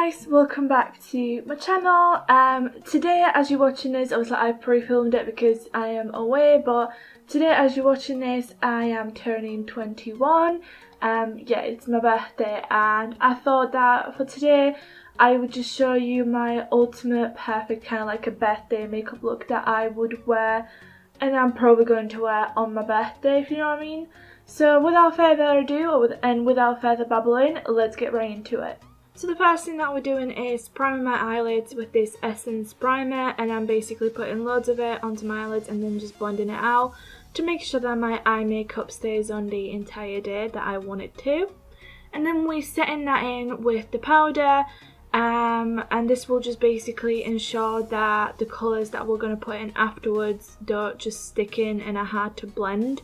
guys, welcome back to my channel. Today as you're watching this, obviously I pre-filmed it because I am away, but today as you're watching this I am turning 21. Yeah, it's my birthday and I thought that for today I would just show you my ultimate perfect kind of like a birthday makeup look that I would wear and I'm probably going to wear on my birthday, if you know what I mean. So without further ado and without further babbling, let's get right into it. So the first thing that we're doing is priming my eyelids with this Essence primer, and I'm basically putting loads of it onto my eyelids and then just blending it out to make sure that my eye makeup stays on the entire day that I want it to. And then we're setting that in with the powder, and this will just basically ensure that the colours that we're going to put in afterwards don't just stick in and are hard to blend.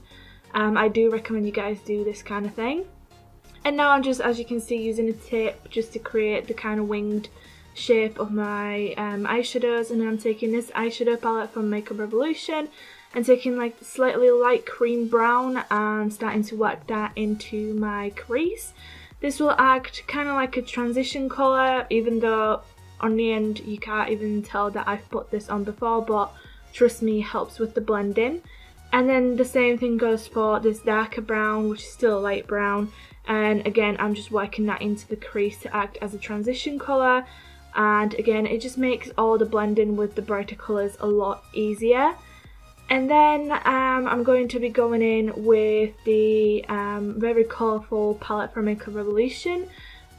I do recommend you guys do this kind of thing. And now I'm just, as you can see, using a tip just to create the kind of winged shape of my eyeshadows. And then I'm taking this eyeshadow palette from Makeup Revolution and taking like slightly light cream brown and starting to work that into my crease. This will act kind of like a transition colour, even though on the end you can't even tell that I've put this on before, but trust me, it helps with the blending. And then the same thing goes for this darker brown, which is still a light brown. And again, I'm just working that into the crease to act as a transition colour. And again, it just makes all the blending with the brighter colours a lot easier. And then I'm going to be going in with the very colourful palette from Makeup Revolution.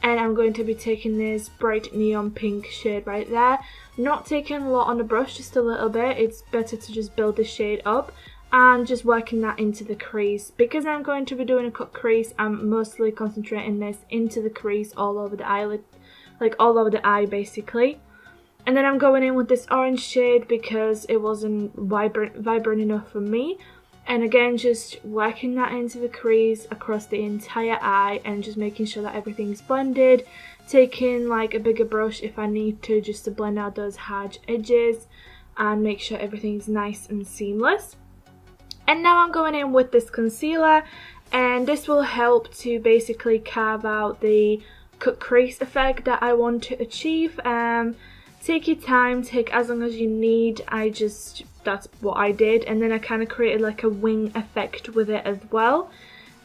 And I'm going to be taking this bright neon pink shade right there. Not taking a lot on the brush, just a little bit. It's better to just build the shade up. And just working that into the crease. Because I'm going to be doing a cut crease, I'm mostly concentrating this into the crease all over the eyelid, like all over the eye basically. And then I'm going in with this orange shade because it wasn't vibrant enough for me. And again, just working that into the crease across the entire eye and just making sure that everything's blended. Taking like a bigger brush if I need to, just to blend out those hard edges and make sure everything's nice and seamless. And now I'm going in with this concealer, and this will help to basically carve out the cut crease effect that I want to achieve. Take your time, take as long as you need. That's what I did, and then I kind of created like a wing effect with it as well.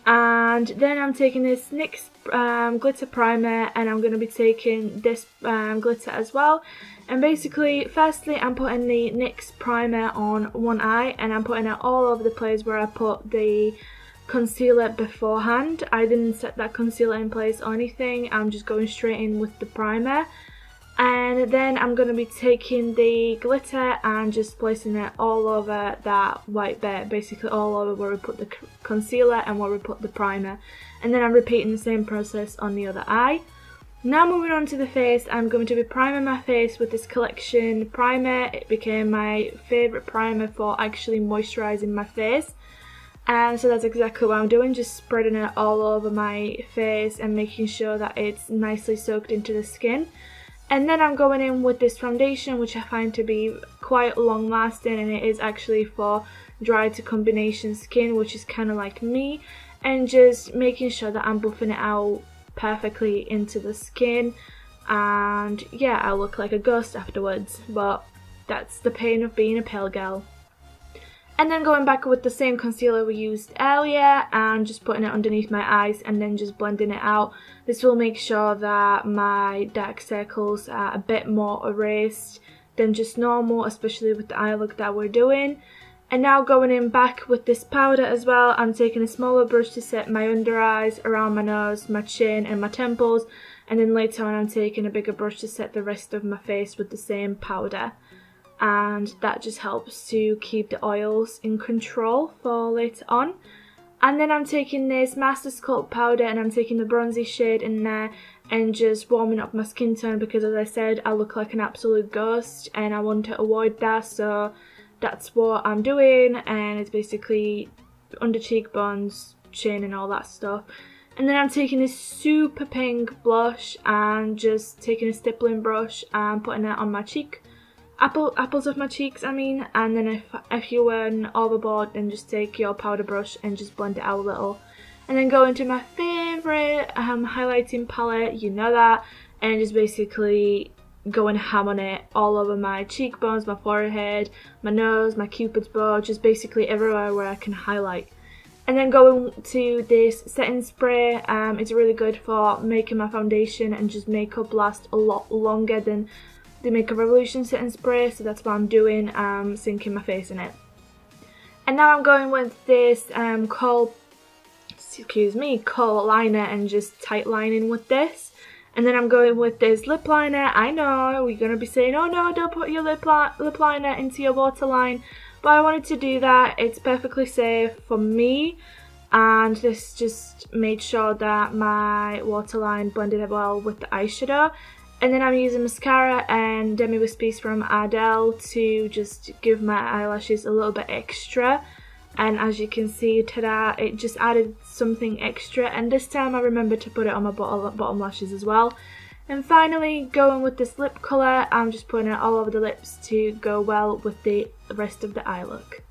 And then I'm taking this NYX glitter primer, and I'm going to be taking this glitter as well. And basically, firstly, I'm putting the NYX primer on one eye, and I'm putting it all over the place where I put the concealer beforehand. I didn't set that concealer in place or anything. I'm just going straight in with the primer. And then I'm going to be taking the glitter and just placing it all over that white bit, basically all over where we put the concealer and where we put the primer. And then I'm repeating the same process on the other eye. Now moving on to the face, I'm going to be priming my face with this Collection primer. It became my favourite primer for actually moisturising my face. And so that's exactly what I'm doing, just spreading it all over my face and making sure that it's nicely soaked into the skin. And then I'm going in with this foundation, which I find to be quite long lasting, and it is actually for dry to combination skin, which is kind of like me, and just making sure that I'm buffing it out perfectly into the skin. And yeah, I look like a ghost afterwards, but that's the pain of being a pale girl. And then going back with the same concealer we used earlier and just putting it underneath my eyes and then just blending it out. This will make sure that my dark circles are a bit more erased than just normal, especially with the eye look that we're doing. And now going in back with this powder as well, I'm taking a smaller brush to set my under eyes, around my nose, my chin and my temples. And then later on I'm taking a bigger brush to set the rest of my face with the same powder. And that just helps to keep the oils in control for later on. And then I'm taking this Master Sculpt powder and I'm taking the bronzy shade in there and just warming up my skin tone because, as I said, I look like an absolute ghost and I want to avoid that, so that's what I'm doing. And it's basically under cheekbones, chin and all that stuff. And then I'm taking this super pink blush and just taking a stippling brush and putting it on my cheek. Apples of my cheeks, I mean. And then if you went overboard, then just take your powder brush and just blend it out a little. And then go into my favourite highlighting palette, you know that, and just basically going ham on it all over my cheekbones, my forehead, my nose, my cupid's bow, just basically everywhere where I can highlight. And then going to this setting spray, it's really good for making my foundation and just makeup last a lot longer than the Makeup Revolution setting spray, so that's what I'm doing, sinking my face in it. And now I'm going with this Kohl liner and just tight lining with this. And then I'm going with this lip liner. I know we're going to be saying, oh no, don't put your lip liner into your waterline. But I wanted to do that. It's perfectly safe for me. And this just made sure that my waterline blended well with the eyeshadow. And then I'm using mascara and Demi Wispies from Ardell to just give my eyelashes a little bit extra. And as you can see, ta-da, it just added something extra, and this time I remembered to put it on my bottom lashes as well. And finally, going with this lip colour, I'm just putting it all over the lips to go well with the rest of the eye look.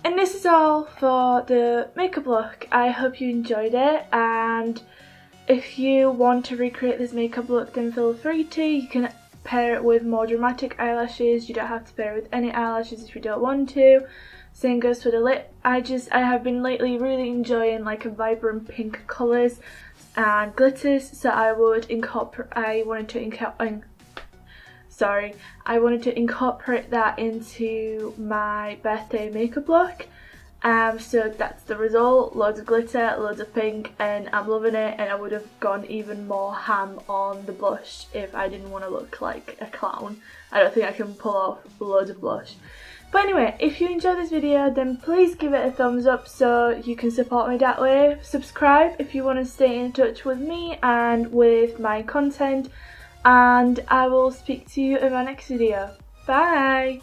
And this is all for the makeup look. I hope you enjoyed it, and if you want to recreate this makeup look, then feel free to. You can pair it with more dramatic eyelashes. You don't have to pair it with any eyelashes if you don't want to. Same goes for the lip. I have been lately really enjoying like a vibrant pink colours and glitters, so I wanted to incorporate that into my birthday makeup look. So that's the result. Loads of glitter, loads of pink, and I'm loving it. And I would have gone even more ham on the blush if I didn't want to look like a clown. I don't think I can pull off loads of blush. But anyway, if you enjoyed this video, then please give it a thumbs up so you can support me that way. Subscribe if you want to stay in touch with me and with my content. And I will speak to you in my next video. Bye!